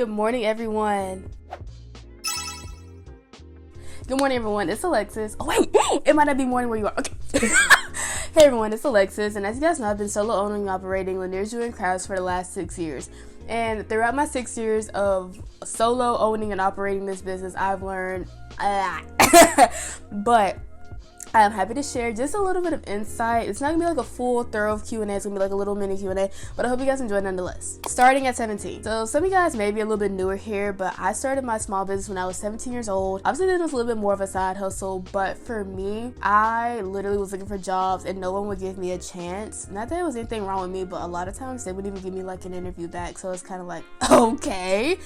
Good morning, everyone. Good morning, everyone. It's Alexis. Oh, wait. It might not be morning where you are. Okay. Hey, everyone. It's Alexis. And as you guys know, I've been solo owning and operating Lanier Jewelry and Crafts for the last 6 years. And throughout my 6 years of solo owning and operating this business, I've learned a lot. But I am happy to share just a little bit of insight. It's not going to be like a full, thorough Q&A. It's going to be like a little mini Q&A, but I hope you guys enjoy it nonetheless. Starting at 17. So some of you guys may be a little bit newer here, but I started my small business when I was 17 years old. Obviously, this was a little bit more of a side hustle, but for me, I literally was looking for jobs and no one would give me a chance. Not that there was anything wrong with me, but a lot of times they wouldn't even give me like an interview back. So it's kind of like, okay.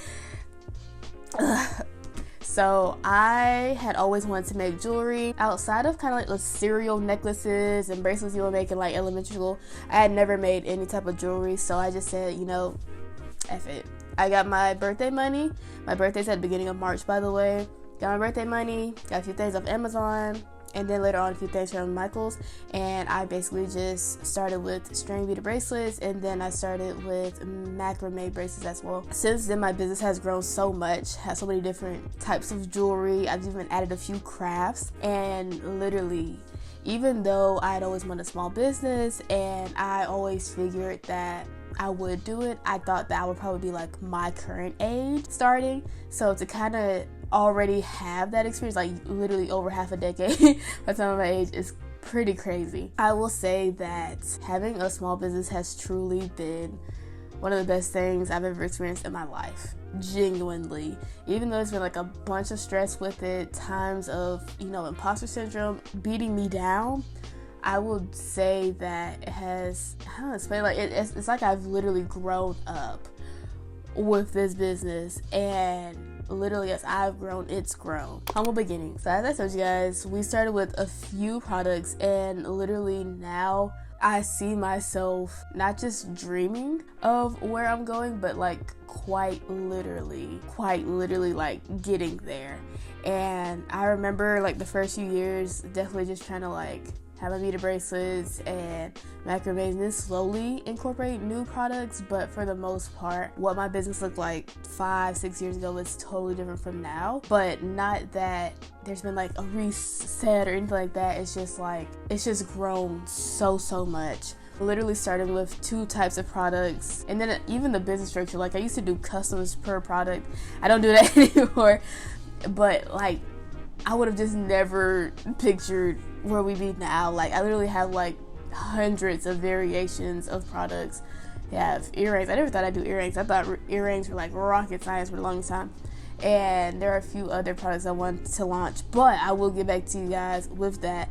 So I had always wanted to make jewelry outside of kind of like the cereal necklaces and bracelets you would make in like elementary school. I had never made any type of jewelry, so I just said, you know, F it. I got my birthday money. My birthday's at the beginning of March, by the way. Got my birthday money, got a few things off Amazon, and then later on a few things from Michael's, and I basically just started with string beaded bracelets, and then I started with macrame bracelets as well. Since then, my business has grown so much, has so many different types of jewelry. I've even added a few crafts, and literally, even though I had always wanted a small business, and I always figured that I would do it, I thought that I would probably be like my current age starting. So to kind of already have that experience, like literally over half a decade by the time of my age, is pretty crazy. I will say that having a small business has truly been one of the best things I've ever experienced in my life. Genuinely. Even though it's been like a bunch of stress with it, times of, you know, imposter syndrome beating me down, I would say that it has, I don't know, explain, like it's like I've literally grown up with this business, and literally as I've grown, it's grown. Humble beginnings. So as I told you guys, we started with a few products, and literally now I see myself not just dreaming of where I'm going, but like quite literally like getting there. And I remember like the first few years definitely just trying to like have my beaded bracelets and macrame, and then slowly incorporate new products. But for the most part, what my business looked like 5-6 years ago is totally different from now. But not that there's been like a reset or anything like that. It's just like, it's just grown so much. Literally starting with 2 types of products, and then even the business structure, like I used to do customs per product. I don't do that anymore, but like I would have just never pictured where we be now. Like I literally have like hundreds of variations of products. I have earrings. I never thought I'd do earrings. I thought earrings were like rocket science for the longest time. And there are a few other products I want to launch, but I will get back to you guys with that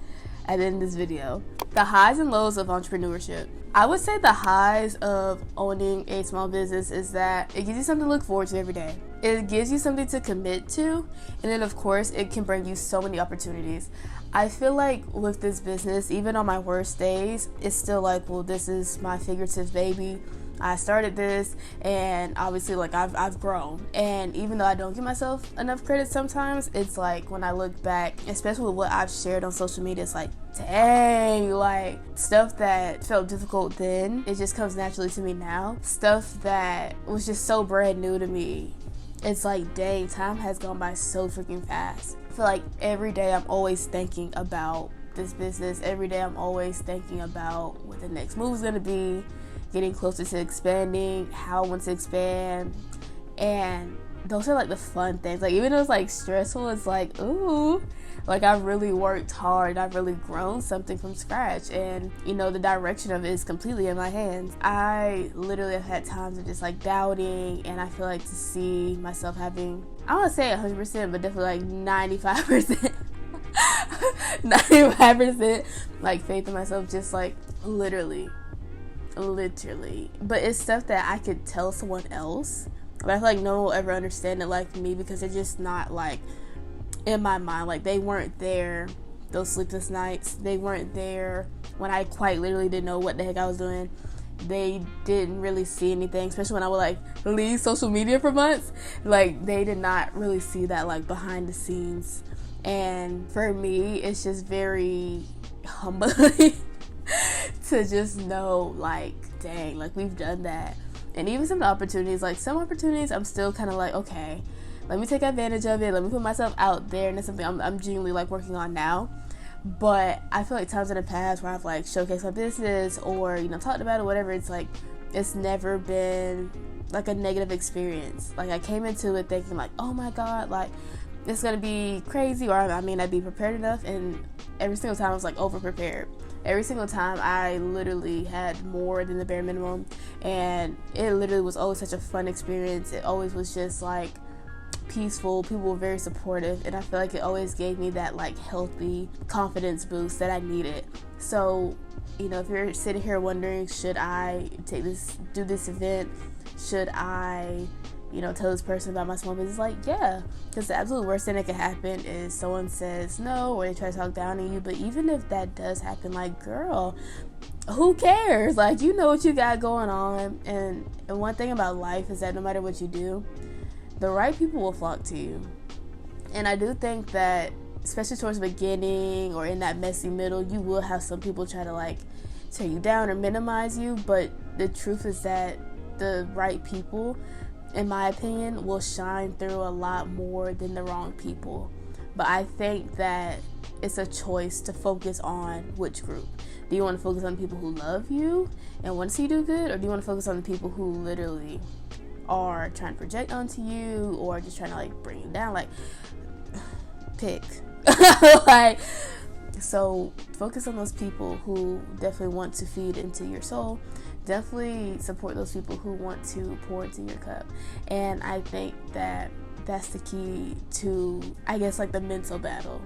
at the end of this video. The highs and lows of entrepreneurship. I would say the highs of owning a small business is that it gives you something to look forward to every day. It gives you something to commit to, and then of course it can bring you so many opportunities. I feel like with this business, even on my worst days, it's still like, well, this is my figurative baby. I started this, and obviously like I've grown, and even though I don't give myself enough credit sometimes, it's like when I look back, especially with what I've shared on social media, it's like, dang, like stuff that felt difficult then, it just comes naturally to me now. Stuff that was just so brand new to me, it's like, dang, time has gone by so freaking fast. I feel like every day I'm always thinking about this business. Every day I'm always thinking about what the next move is gonna be, getting closer to expanding, how I want to expand. And those are like the fun things. Like even though it's like stressful, it's like, ooh, like I've really worked hard. I've really grown something from scratch, and you know, the direction of it is completely in my hands. I literally have had times of just like doubting, and I feel like to see myself having, I don't want to say 100%, but definitely like 95%, 95% like faith in myself, just like literally. But it's stuff that I could tell someone else, but I feel like no one will ever understand it like me, because it's just not like in my mind. Like they weren't there those sleepless nights. They weren't there when I quite literally didn't know what the heck I was doing. They didn't really see anything, especially when I would like leave social media for months. Like they did not really see that like behind the scenes. And for me, it's just very humbling to just know, like, dang, like we've done that. And even some opportunities, like some opportunities, I'm still kind of like, okay, let me take advantage of it. Let me put myself out there. And that's something I'm genuinely like working on now. But I feel like times in the past where I've like showcased my business or, you know, talked about it, whatever, it's like, it's never been like a negative experience. Like I came into it thinking like, oh my God, like it's gonna be crazy, or I may not be prepared enough. And every single time I was like over prepared. Every single time I literally had more than the bare minimum, and it literally was always such a fun experience. It always was just like peaceful. People were very supportive, and I feel like it always gave me that like healthy confidence boost that I needed. So, you know, if you're sitting here wondering, should I do this event? Should I, you know, tell this person about my small business? Like, yeah, because the absolute worst thing that can happen is someone says no, or they try to talk down on you. But even if that does happen, like, girl, who cares? Like, you know what you got going on. And one thing about life is that no matter what you do, the right people will flock to you. And I do think that, especially towards the beginning or in that messy middle, you will have some people try to like tear you down or minimize you. But the truth is that the right people, in my opinion, will shine through a lot more than the wrong people. But I think that it's a choice to focus on which group. Do you want to focus on people who love you and want to see you do good, or do you want to focus on the people who literally are trying to project onto you or just trying to like bring you down? Like, pick. Like, so focus on those people who definitely want to feed into your soul. Definitely support those people who want to pour into your cup. And I think that that's the key to, I guess, like the mental battle,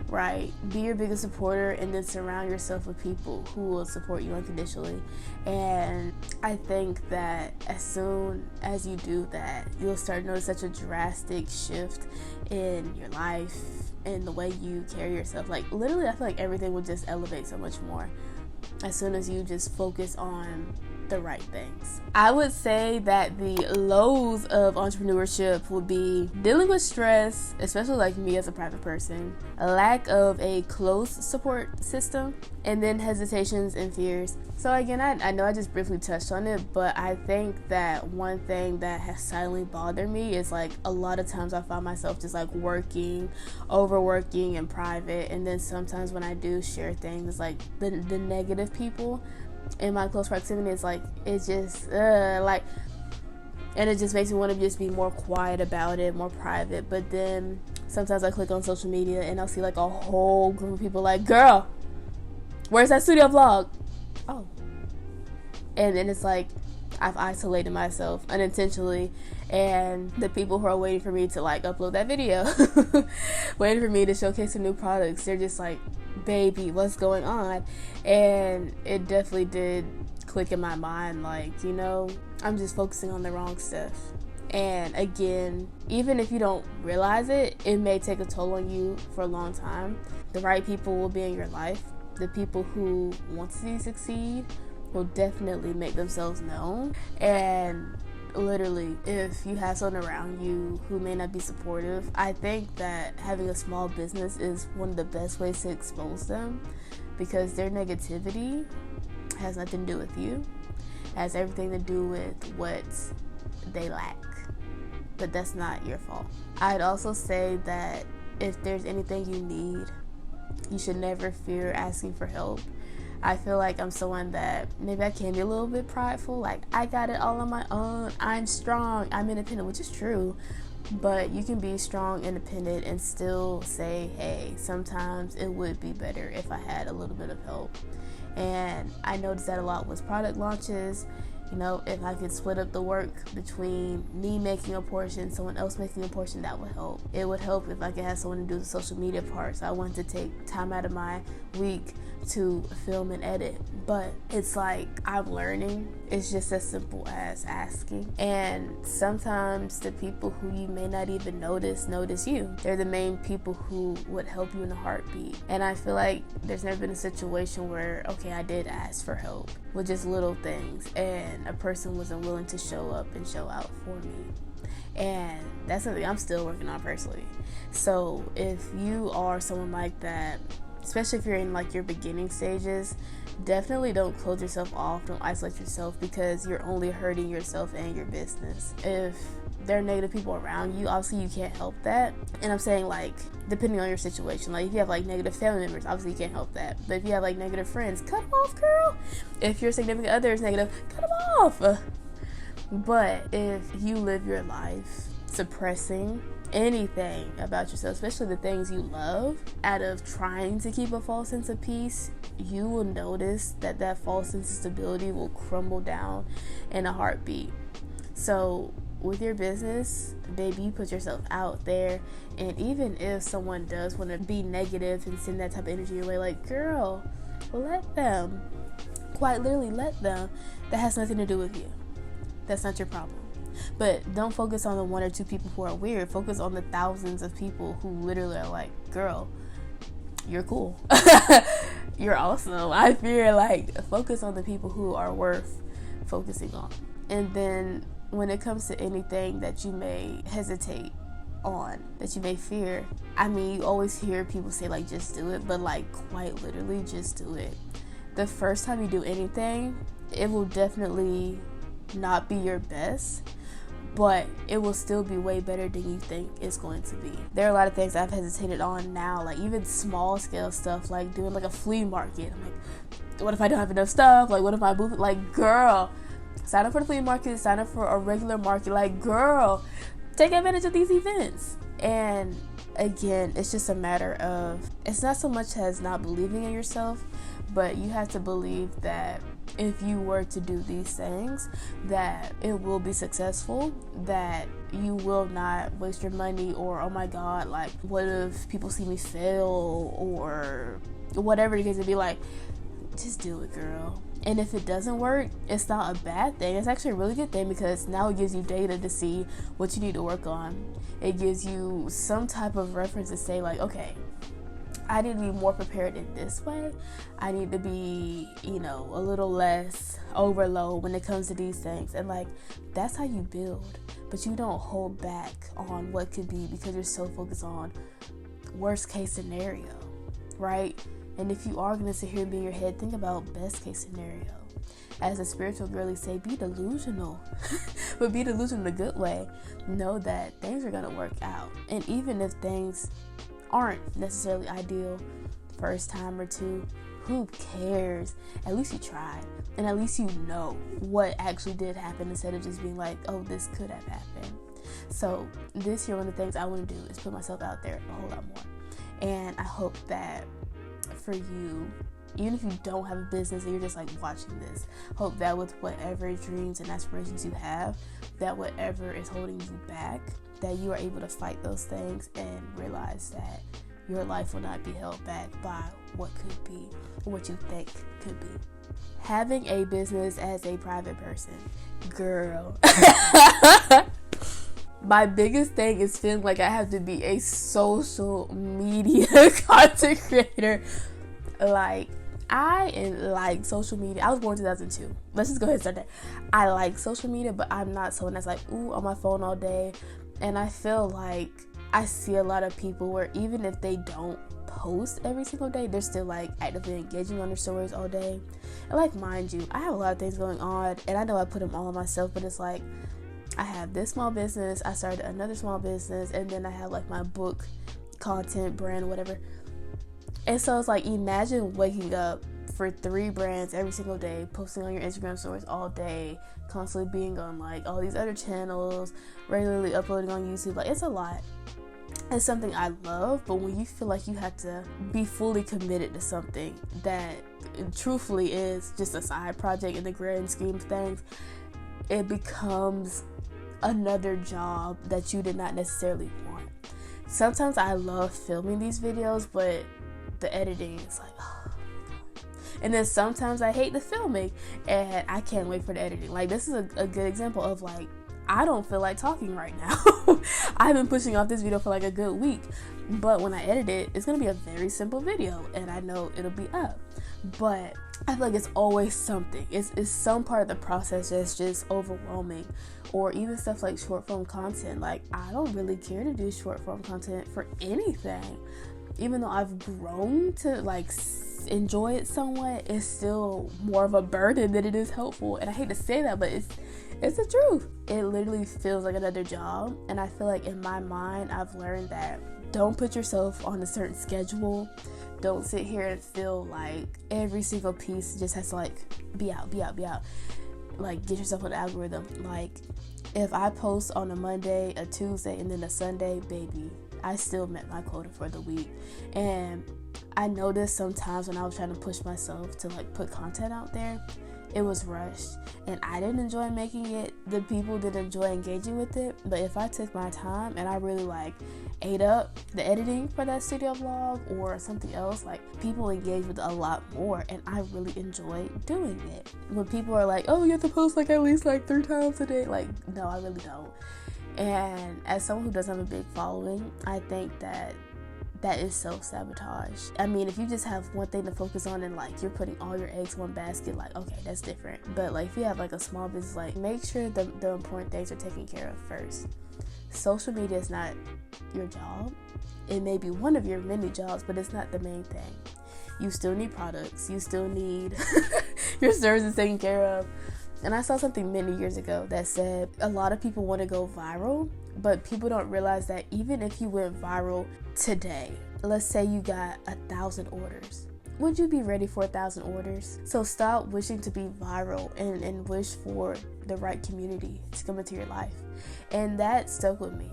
right? Be your biggest supporter, and then surround yourself with people who will support you unconditionally. And I think that as soon as you do that, you'll start to notice such a drastic shift in your life and the way you carry yourself. Like, literally, I feel like everything will just elevate so much more as soon as you just focus on the right things. I would say that the lows of entrepreneurship would be dealing with stress, especially like me as a private person, a lack of a close support system, and then hesitations and fears. So again, I know I just briefly touched on it, but I think that one thing that has silently bothered me is like a lot of times I find myself just like overworking in private, and then sometimes when I do share things, like the negative people in my close proximity, it's like, it just like, and it just makes me want to just be more quiet about it, more private. But then sometimes I click on social media and I'll see like a whole group of people like, girl, where's that studio vlog? Oh. And then it's like I've isolated myself unintentionally, and the people who are waiting for me to like upload that video, waiting for me to showcase some new products, they're just like, baby, what's going on? And it definitely did click in my mind, like, you know, I'm just focusing on the wrong stuff. And again, even if you don't realize it, it may take a toll on you for a long time. The right people will be in your life. The people who want to see you succeed will definitely make themselves known. And literally, if you have someone around you who may not be supportive, I think that having a small business is one of the best ways to expose them, because their negativity has nothing to do with you. It has everything to do with what they lack, but that's not your fault. I'd also say that if there's anything you need, you should never fear asking for help. I feel like I'm someone that maybe I can be a little bit prideful, like I got it all on my own, I'm strong, I'm independent, which is true, but you can be strong, independent, and still say, hey, sometimes it would be better if I had a little bit of help. And I noticed that a lot with product launches. You know, if I could split up the work between me making a portion, someone else making a portion, that would help. It would help if I could have someone to do the social media part. So I wanted to take time out of my week to film and edit. But it's like, I'm learning. It's just as simple as asking. And sometimes the people who you may not even notice you. They're the main people who would help you in a heartbeat. And I feel like there's never been a situation where, okay, I did ask for help with just little things, and a person wasn't willing to show up and show out for me. And that's something I'm still working on personally. So if you are someone like that, especially if you're in like your beginning stages, definitely don't close yourself off, don't isolate yourself, because you're only hurting yourself and your business. If there are negative people around you, obviously you can't help that. And I'm saying, like, depending on your situation, like if you have like negative family members, obviously you can't help that. But if you have like negative friends, cut them off, girl. If your significant other is negative, cut them off. But if you live your life suppressing anything about yourself, especially the things you love, out of trying to keep a false sense of peace, you will notice that that false sense of stability will crumble down in a heartbeat. So with your business, baby, you put yourself out there, and even if someone does want to be negative and send that type of energy your way, like, girl, let them. Quite literally, let them. That has nothing to do with you. That's not your problem. But don't focus on the 1 or 2 people who are weird. Focus on the thousands of people who literally are like, girl, you're cool. You're awesome. I fear, like, focus on the people who are worth focusing on. And then when it comes to anything that you may hesitate on, that you may fear, I mean, you always hear people say, like, just do it, but, like, quite literally, just do it. The first time you do anything, it will definitely not be your best, but it will still be way better than you think it's going to be. There are a lot of things I've hesitated on now, like even small scale stuff, like doing like a flea market. I'm like, what if I don't have enough stuff? Like, what if I move it? Like, girl, sign up for the flea market, sign up for a regular market. Like, girl, take advantage of these events. And again, it's just a matter of, it's not so much as not believing in yourself, but you have to believe that if you were to do these things, that it will be successful, that you will not waste your money, or oh my god, like, what if people see me fail, or whatever the case may be. Like, just do it, girl. And if it doesn't work, it's not a bad thing. It's actually a really good thing, because now it gives you data to see what you need to work on. It gives you some type of reference to say, like, okay, I need to be more prepared in this way. I need to be, you know, a little less overload when it comes to these things. And like, that's how you build. But you don't hold back on what could be, because you're so focused on worst case scenario, right? And if you are going to sit here and be in your head, think about best case scenario. As a spiritual girly say, be delusional. But be delusional in a good way. Know that things are going to work out. And even if things aren't necessarily ideal first time or two, who cares? At least you tried, and at least you know what actually did happen, instead of just being like, oh, this could have happened. So this year, one of the things I want to do is put myself out there a whole lot more. And I hope that for you, even if you don't have a business and you're just like watching this, hope that with whatever dreams and aspirations you have, that whatever is holding you back, that you are able to fight those things and realize that your life will not be held back by what could be or what you think could be. Having a business as a private person, girl. My biggest thing is feeling like I have to be a social media content creator. Like, I like social media. I was born in 2002. Let's just go ahead and start there. I like social media, but I'm not someone that's like, ooh, on my phone all day. And I feel like I see a lot of people where even if they don't post every single day, they're still like actively engaging on their stories all day. And like, mind you, I have a lot of things going on, and I know I put them all on myself, but it's like, I have this small business, I started another small business, and then I have like my book, content, brand, whatever. And so it's like, imagine waking up for 3 brands every single day, posting on your Instagram stories all day, constantly being on like all these other channels, regularly uploading on YouTube. Like, it's a lot. It's something I love, but when you feel like you have to be fully committed to something that truthfully is just a side project in the grand scheme of things, it becomes another job that you did not necessarily want. Sometimes I love filming these videos, but the editing is like, oh. And then sometimes I hate the filming and I can't wait for the editing. Like, this is a good example of like, I don't feel like talking right now. I've been pushing off this video for like a good week, but when I edit it, it's gonna be a very simple video and I know it'll be up. But I feel like it's always something. It's some part of the process that's just overwhelming. Or even stuff like short form content. Like, I don't really care to do short form content for anything. Even though I've grown to like enjoy it somewhat, it's still more of a burden than it is helpful. And I hate to say that, but it's the truth. It literally feels like another job. And I feel like in my mind, I've learned that don't put yourself on a certain schedule. Don't sit here and feel like every single piece just has to like be out. Like, get yourself an algorithm. Like, if I post on a Monday, a Tuesday, and then a Sunday, baby, I still met my quota for the week. And I noticed sometimes when I was trying to push myself to like put content out there, it was rushed, and I didn't enjoy making it. The people didn't enjoy engaging with it. But if I took my time and I really like ate up the editing for that studio vlog or something else, like, people engage with it a lot more, and I really enjoy doing it. When people are like, oh, you have to post like at least like 3 times a day, like, no, I really don't. And as someone who doesn't have a big following, I think that is self-sabotage. I mean, if you just have one thing to focus on and like you're putting all your eggs in one basket, like, okay, that's different. But like, if you have like a small business, like, make sure the important things are taken care of first. Social media is not your job. It may be one of your many jobs, but it's not the main thing. You still need products. You still need your services taken care of. And I saw something many years ago that said a lot of people want to go viral, but people don't realize that even if you went viral today, let's say you got 1,000 orders, would you be ready for 1,000 orders? So stop wishing to be viral and wish for the right community to come into your life. And that stuck with me.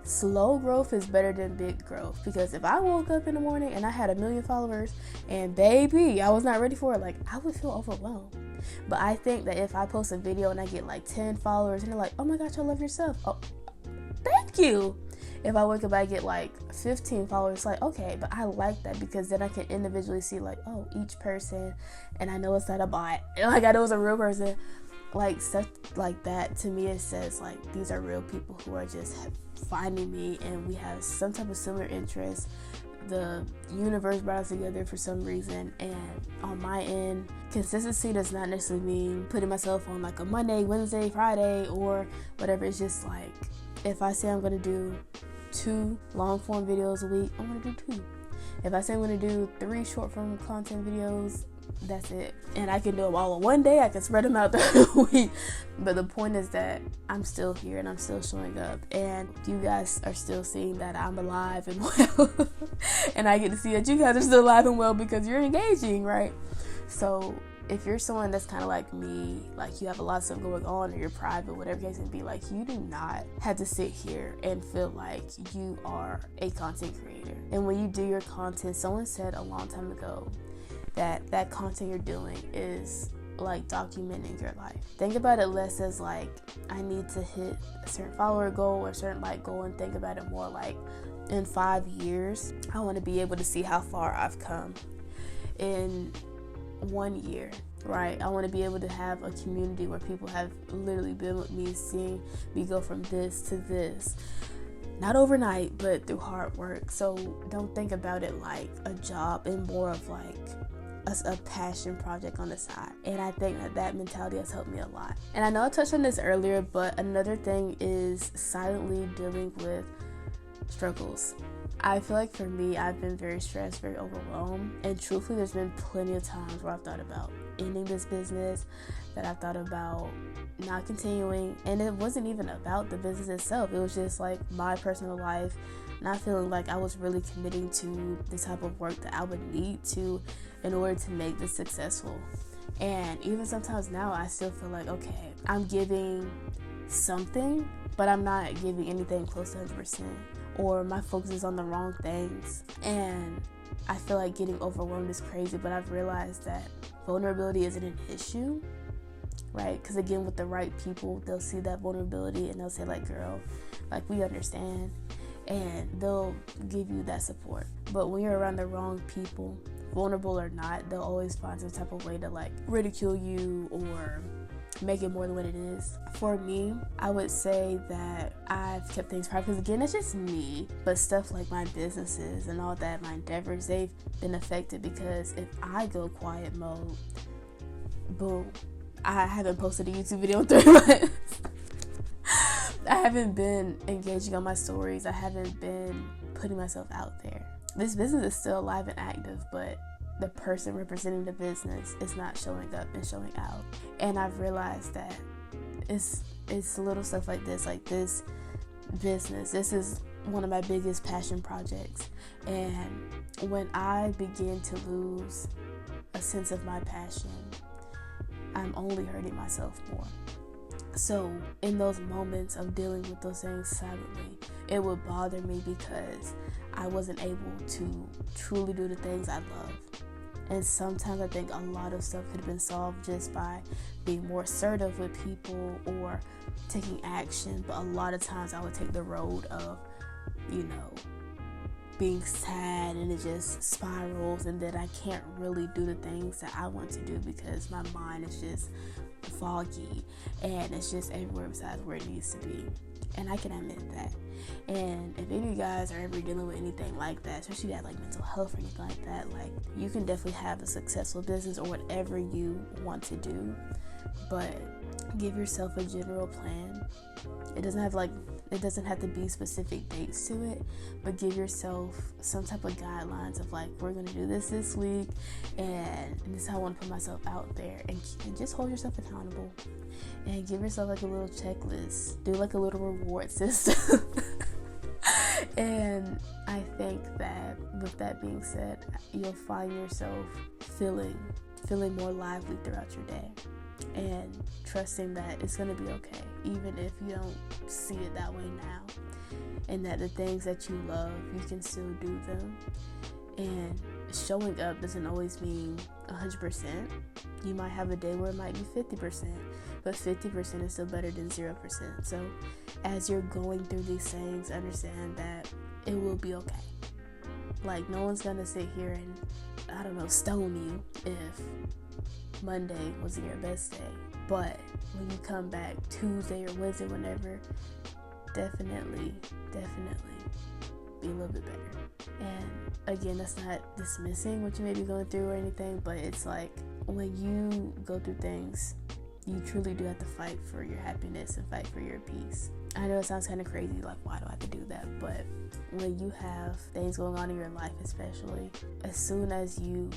Slow growth is better than big growth, because if I woke up in the morning and I had 1 million followers and baby, I was not ready for it, like, I would feel overwhelmed. But I think that if I post a video and I get like 10 followers and they're like, oh my gosh, I love yourself. Oh, thank you. If I wake up, I get like 15 followers, like, okay, but I like that, because then I can individually see like, oh, each person, and I know it's not a bot, like, I know it's a real person. Like, stuff like that, to me, it says like these are real people who are just finding me, and we have some type of similar interests. The universe brought us together for some reason. And on my end, consistency does not necessarily mean putting myself on like a Monday, Wednesday, Friday, or whatever. It's just like, if I say I'm going to do 2 long form videos a week, I'm going to do 2. If I say I'm going to do 3 short form content videos, that's it. And I can do them all in one day. I can spread them out the week. But the point is that I'm still here and I'm still showing up, and you guys are still seeing that I'm alive and well. And I get to see that you guys are still alive and well because you're engaging, right? So if you're someone that's kind of like me, like you have a lot of stuff going on, or you're private, whatever case may be, like, you do not have to sit here and feel like you are a content creator. And when you do your content, someone said a long time ago that content you're doing is like documenting your life. Think about it less as like, I need to hit a certain follower goal or a certain like goal, and think about it more like, in 5 years, I want to be able to see how far I've come. In 1 year, right? I want to be able to have a community where people have literally been with me, seeing me go from this to this. Not overnight, but through hard work. So don't think about it like a job, and more of like a passion project on the side. And I think that mentality has helped me a lot. And I know I touched on this earlier, but another thing is silently dealing with struggles. I feel like for me, I've been very stressed, very overwhelmed, and truthfully, there's been plenty of times where I've thought about ending this business, that I've thought about not continuing. And it wasn't even about the business itself. It was just like my personal life, not feeling like I was really committing to the type of work that I would need to in order to make this successful. And even sometimes now, I still feel like, okay, I'm giving something, but I'm not giving anything close to 100%, or my focus is on the wrong things. And I feel like getting overwhelmed is crazy, but I've realized that vulnerability isn't an issue, right? Because again, with the right people, they'll see that vulnerability and they'll say like, girl, like, we understand, and they'll give you that support. But when you're around the wrong people, vulnerable or not, they'll always find some type of way to like ridicule you or make it more than what it is. For me, I would say that I've kept things private, because again, it's just me. But stuff like my businesses and all that, my endeavors, they've been affected, because if I go quiet mode, boom, I haven't posted a YouTube video in 3 months. I haven't been engaging on my stories. I haven't been putting myself out there. This business is still alive and active, but the person representing the business is not showing up and showing out. And I've realized that it's little stuff like this business. This is one of my biggest passion projects. And when I begin to lose a sense of my passion, I'm only hurting myself more. So in those moments of dealing with those things silently, it would bother me because I wasn't able to truly do the things I love. And sometimes I think a lot of stuff could have been solved just by being more assertive with people or taking action. But a lot of times I would take the road of, being sad, and it just spirals, and then I can't really do the things that I want to do because my mind is just foggy and it's just everywhere besides where it needs to be. And I can admit that. And if any of you guys are ever dealing with anything like that, especially that like mental health or anything like that, like you can definitely have a successful business or whatever you want to do, but give yourself a general plan. It doesn't have to be specific dates to it, but give yourself some type of guidelines of like, we're gonna do this week, and this is how I want to put myself out there, and just hold yourself accountable, and give yourself like a little checklist, do like a little reward system. And I think that with that being said, you'll find yourself feeling more lively throughout your day, and trusting that it's going to be okay, even if you don't see it that way now, and that the things that you love, you can still do them. And showing up doesn't always mean 100%. You might have a day where it might be 50%, but 50% is still better than 0%. So as you're going through these things, understand that it will be okay. Like, no one's gonna sit here and, stone you if Monday wasn't your best day. But when you come back Tuesday or Wednesday, whenever, definitely be a little bit better. And again, that's not dismissing what you may be going through or anything, but it's like when you go through things, you truly do have to fight for your happiness and fight for your peace. I know it sounds kind of crazy, like, why do I have to do that? But when you have things going on in your life, especially, as soon as you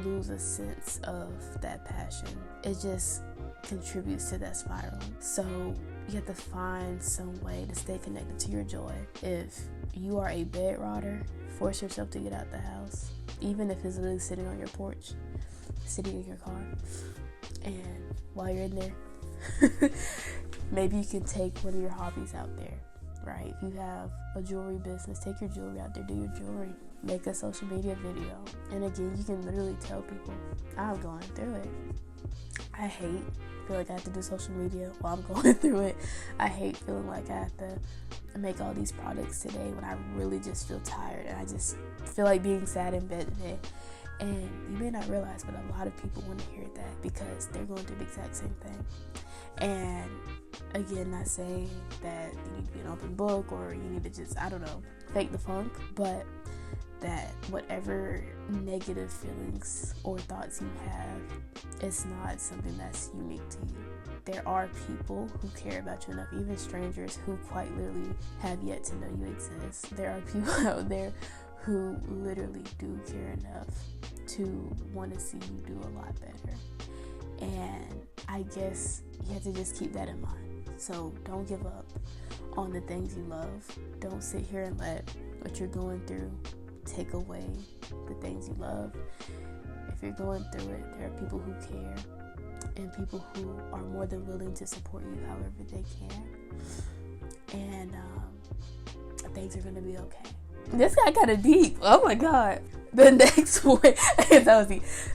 lose a sense of that passion, it just contributes to that spiral. So you have to find some way to stay connected to your joy. If you are a bed rotter, force yourself to get out the house, even if it's literally sitting on your porch, sitting in your car. And while you're in there, maybe you can take one of your hobbies out there, right? If you have a jewelry business, take your jewelry out there, do your jewelry, make a social media video. And again, you can literally tell people, I'm going through it. I feel like I have to do social media while I'm going through it. I hate feeling like I have to make all these products today when I really just feel tired and I just feel like being sad in bed today. And you may not realize, but a lot of people want to hear that because they're going through the exact same thing. And again, not saying that you need to be an open book or you need to just, fake the funk, but that whatever negative feelings or thoughts you have, it's not something that's unique to you. There are people who care about you enough, even strangers who quite literally have yet to know you exist. There are people out there who literally do care enough to want to see you do a lot better. And I guess you have to just keep that in mind. So don't give up on the things you love. Don't sit here and let what you're going through take away the things you love. If you're going through it, there are people who care and people who are more than willing to support you however they can. And things are going to be okay. This got kind of deep. Oh my God. The next point,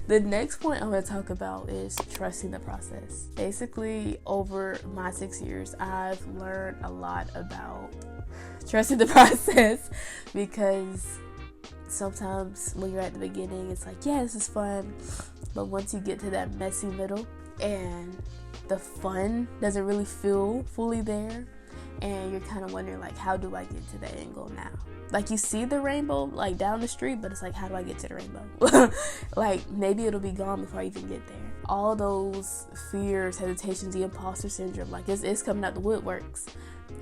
The next point I'm going to talk about is trusting the process. Basically, over my 6 years, I've learned a lot about trusting the process, because sometimes when you're at the beginning, it's like, yeah, this is fun. But once you get to that messy middle and the fun doesn't really feel fully there, and you're kind of wondering, like, how do I get to the end goal now? Like, you see the rainbow, like, down the street, but it's like, how do I get to the rainbow? Like, maybe it'll be gone before I even get there. All those fears, hesitations, the imposter syndrome, like, it's coming out the woodworks.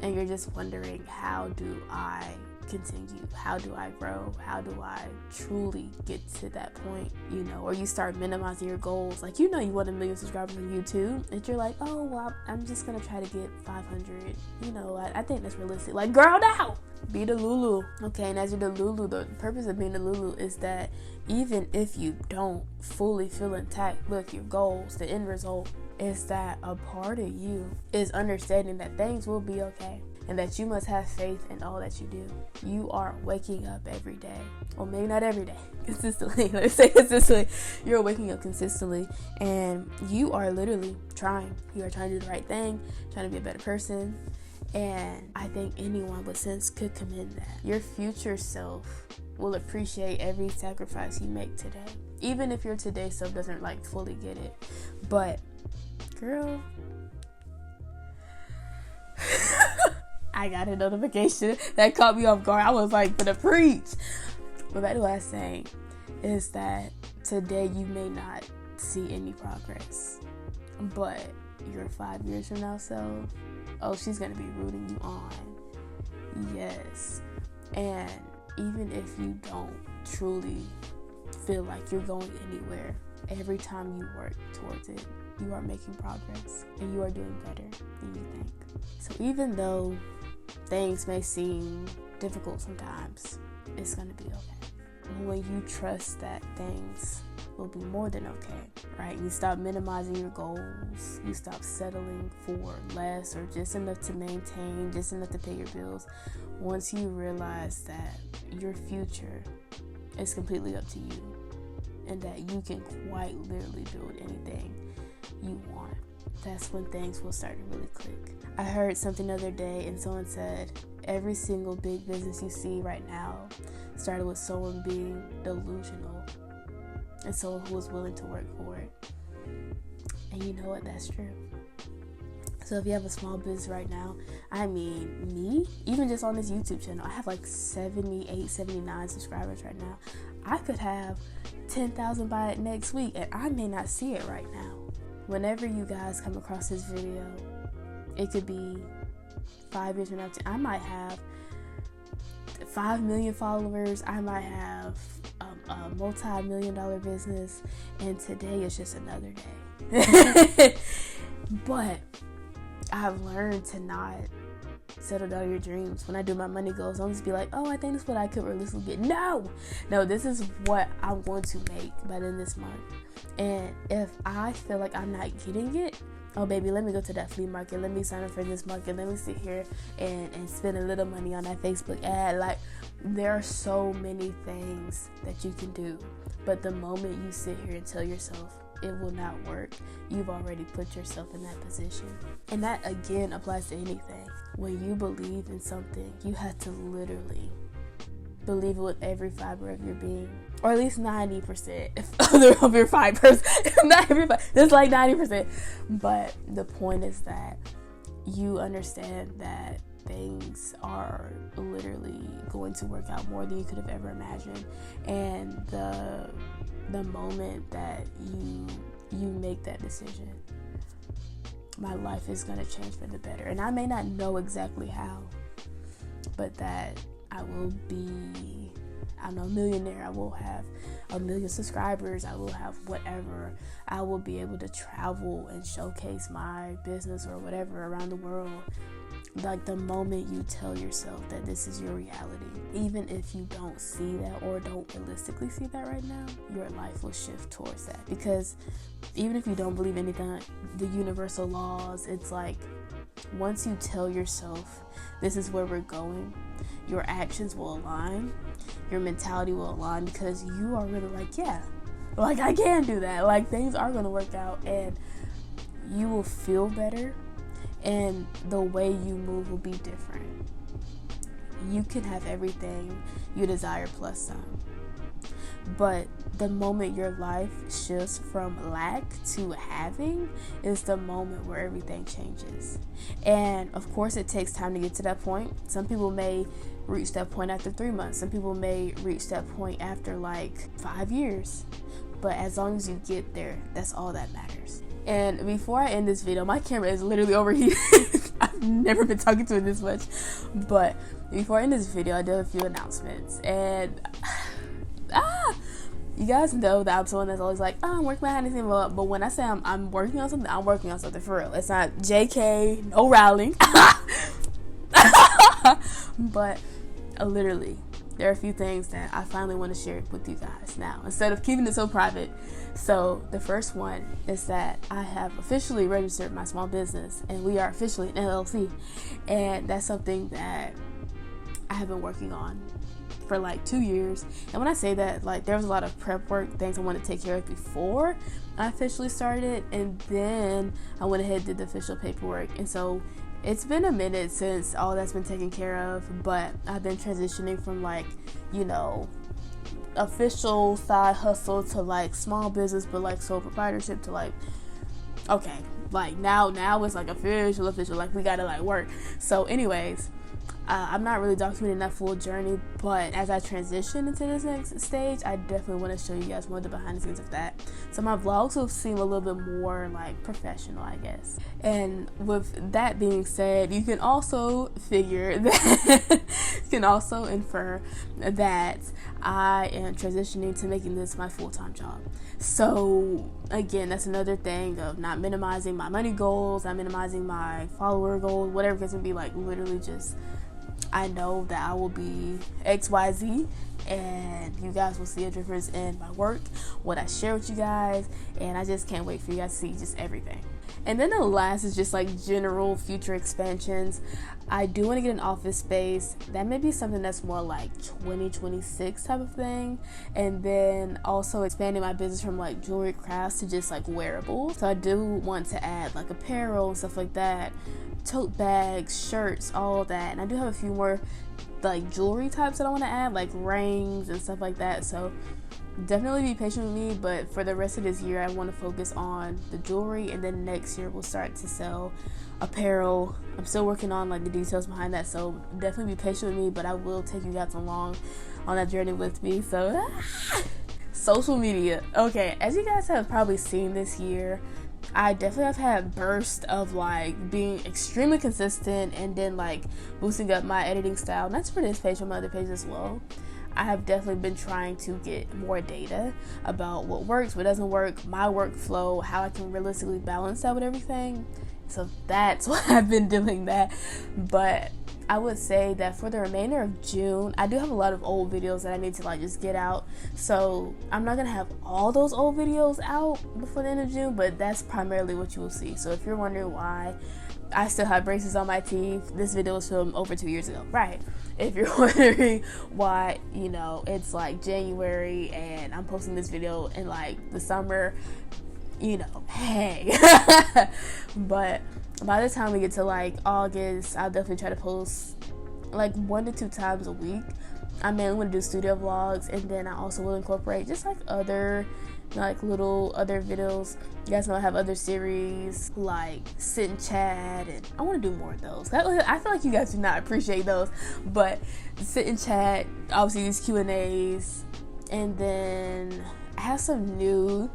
And you're just wondering, how do I continue? How do I grow? How do I truly get to that point, you know? Or you start minimizing your goals. Like, you know, you want 1 million subscribers on YouTube, and you're like, oh, well, I'm just gonna try to get 500. You know, I think that's realistic. Like, girl, no! Be the Lulu. Okay, and as you're the Lulu, the purpose of being the Lulu is that even if you don't fully feel intact with your goals, the end result is that a part of you is understanding that things will be okay, and that you must have faith in all that you do. You are waking up every day, or maybe not every day, consistently. Let's say consistently. You're waking up consistently, and you are literally trying. You are trying to do the right thing, trying to be a better person. And I think anyone with sense could commend that. Your future self will appreciate every sacrifice you make today, even if your today self doesn't like fully get it. But girl, I got a notification that caught me off guard. I was like, for the preach. But back to what I was saying is that today you may not see any progress, but you're 5 years from now, so she's gonna be rooting you on. Yes. And even if you don't truly feel like you're going anywhere, every time you work towards it, you are making progress, and you are doing better than you think. So even though things may seem difficult sometimes, it's gonna be okay. When you trust that things will be more than okay, right? You stop minimizing your goals. You stop settling for less or just enough to maintain, just enough to pay your bills. Once you realize that your future is completely up to you, and that you can quite literally build anything you want, that's when things will start to really click. I heard something the other day, and someone said every single big business you see right now started with someone being delusional and someone who was willing to work for it. And you know what? That's true. So if you have a small business right now, I mean, me, even just on this YouTube channel, I have like 78, 79 subscribers right now. I could have 10,000 by next week, and I may not see it right now. Whenever you guys come across this video, it could be 5 years from now. I might have 5 million followers. I might have a multi-million-dollar business, and today is just another day. But I've learned to not settle down your dreams. When I do my money goals, I don't just be like, oh, I think this is what I could realistically get. No, this is what I'm going to make by the end of this month. And if I feel like I'm not getting it, oh baby, let me go to that flea market, let me sign up for this market, let me sit here and spend a little money on that Facebook ad. Like, there are so many things that you can do, but the moment you sit here and tell yourself it will not work, you've already put yourself in that position. And that again applies to anything. When you believe in something, you have to literally believe it with every fiber of your being, or at least 90% of your fibers. Not every fiber, just like 90%. But the point is that you understand that things are literally going to work out more than you could have ever imagined, and the moment that you make that decision, my life is going to change for the better. And I may not know exactly how, but that I will be, a millionaire. I will have 1 million subscribers. I will have whatever. I will be able to travel and showcase my business or whatever around the world. Like, the moment you tell yourself that this is your reality, even if you don't see that or don't realistically see that right now, your life will shift towards that. Because even if you don't believe anything, the universal laws, it's like, once you tell yourself this is where we're going, your actions will align, your mentality will align, because you are really like, yeah, like, I can do that. Like, things are going to work out, and you will feel better, and the way you move will be different. You can have everything you desire plus some. But the moment your life shifts from lack to having is the moment where everything changes. And of course, it takes time to get to that point. Some people may reach that point after 3 months. Some people may reach that point after like 5 years. But as long as you get there, that's all that matters. And before I end this video, my camera is literally overheated. I've never been talking to it this much. But before I end this video, I do have a few announcements. And you guys know that I'm someone that's always like, oh, I'm working behind the scenes, but when I say I'm working on something, I'm working on something for real. It's not JK, no rallying. But literally, there are a few things that I finally want to share with you guys now, instead of keeping it so private. So the first one is that I have officially registered my small business, and we are officially an LLC. And that's something that I have been working on for like 2 years. And when I say that, like, there was a lot of prep work, things I wanted to take care of before I officially started, and then I went ahead and did the official paperwork. And so it's been a minute since all that's been taken care of, but I've been transitioning from, like, you know, official side hustle to like small business, but like sole proprietorship to like, okay, like now it's like official, like we gotta like work. So anyways, I'm not really documenting that full journey, but as I transition into this next stage, I definitely want to show you guys more of the behind the scenes of that. So my vlogs will seem a little bit more like professional, I guess. And with that being said, you can also figure that you can also infer that I am transitioning to making this my full-time job. So again, that's another thing of not minimizing my money goals, not minimizing my follower goals, whatever it's gonna be. Like, literally just, I know that I will be XYZ, and you guys will see a difference in my work, what I share with you guys, and I just can't wait for you guys to see just everything. And then the last is just like general future expansions. I do want to get an office space. That may be something that's more like 2026 type of thing. And then also expanding my business from like jewelry crafts to just like wearables. So I do want to add like apparel and stuff like that, tote bags, shirts, all that. And I do have a few more like jewelry types that I want to add, like rings and stuff like that. So definitely be patient with me, but for the rest of this year I want to focus on the jewelry, and then next year we'll start to sell apparel. I'm still working on like the details behind that, so definitely be patient with me, but I will take you guys along on that journey with me. So social media. Okay, as you guys have probably seen this year, I definitely have had bursts of like being extremely consistent and then like boosting up my editing style. And that's for this page, for my other page as well. I have definitely been trying to get more data about what works, what doesn't work, my workflow, how I can realistically balance that with everything. So that's why I've been doing that. But I would say that for the remainder of June, I do have a lot of old videos that I need to like just get out. So I'm not gonna have all those old videos out before the end of June, but that's primarily what you will see. So if you're wondering why I still have braces on my teeth, this video was filmed over 2 years ago, right? If you're wondering why, you know, it's like January and I'm posting this video in like the summer, you know, hey. But by the time we get to like August, I'll definitely try to post like 1 to 2 times a week. I mainly want to do studio vlogs, and then I also will incorporate just like other like little other videos. You guys know I have other series like sit and chat, and I want to do more of those. I feel like you guys do not appreciate those, but sit and chat, obviously these Q&As, and then I have some new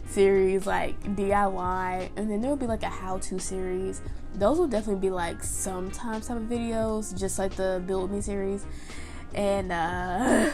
series like DIY, and then there will be like a how-to series. Those will definitely be like sometimes type of videos, just like the build with me series. And I'm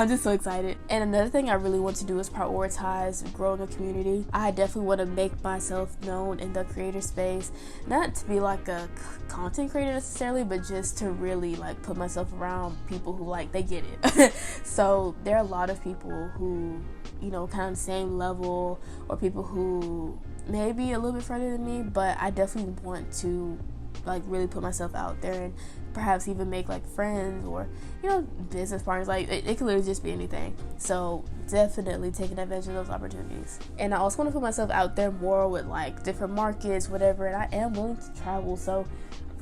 just so excited. And another thing I really want to do is prioritize growing a community. I definitely want to make myself known in the creator space, not to be like a content creator necessarily, but just to really like put myself around people who like, they get it. So there are a lot of people who, you know, kind of the same level, or people who may be a little bit further than me, but I definitely want to like really put myself out there and perhaps even make like friends or, you know, business partners. Like it could literally just be anything. So definitely taking advantage of those opportunities. And I also want to put myself out there more with like different markets, whatever, and I am willing to travel. So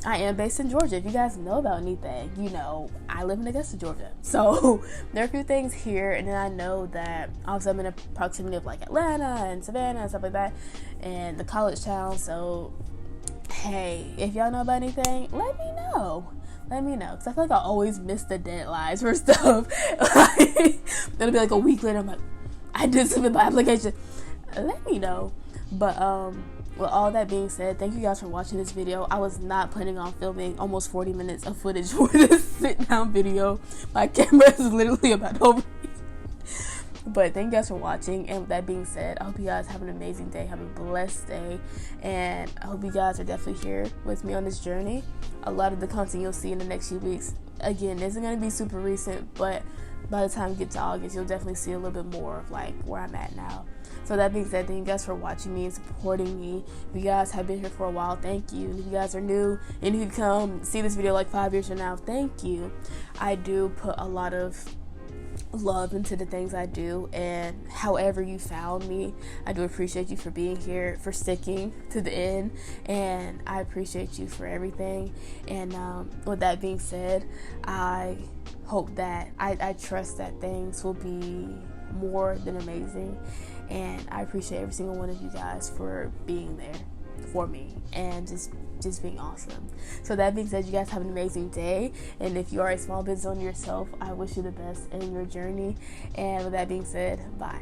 I am based in Georgia. If you guys know about anything, you know, I live in Augusta, Georgia. So there are a few things here, and then I know that obviously I'm in a proximity of like Atlanta and Savannah and stuff like that, and the college town. So hey, if y'all know about anything, let me know. Because I feel like I always miss the deadlines for stuff. Like, it'll be like a week later, I'm like, I did submit my application. Let me know. But with all that being said, thank you guys for watching this video. I was not planning on filming almost 40 minutes of footage for this sit down video. My camera is literally about over. But thank you guys for watching, and with that being said, I hope you guys have an amazing day, have a blessed day, and I hope you guys are definitely here with me on this journey. A lot of the content you'll see in the next few weeks, again, isn't going to be super recent, but by the time you get to August, you'll definitely see a little bit more of like where I'm at now. So that being said, thank you guys for watching me and supporting me. If you guys have been here for a while, thank you. And if you guys are new and you come see this video like 5 years from now, thank you. I do put a lot of love into the things I do, and however you found me, I do appreciate you for being here, for sticking to the end, and I appreciate you for everything. And with that being said, I hope that I trust that things will be more than amazing, and I appreciate every single one of you guys for being there for me and just being awesome. So that being said, you guys have an amazing day, and if you are a small business owner yourself, I wish you the best in your journey. And with that being said, bye.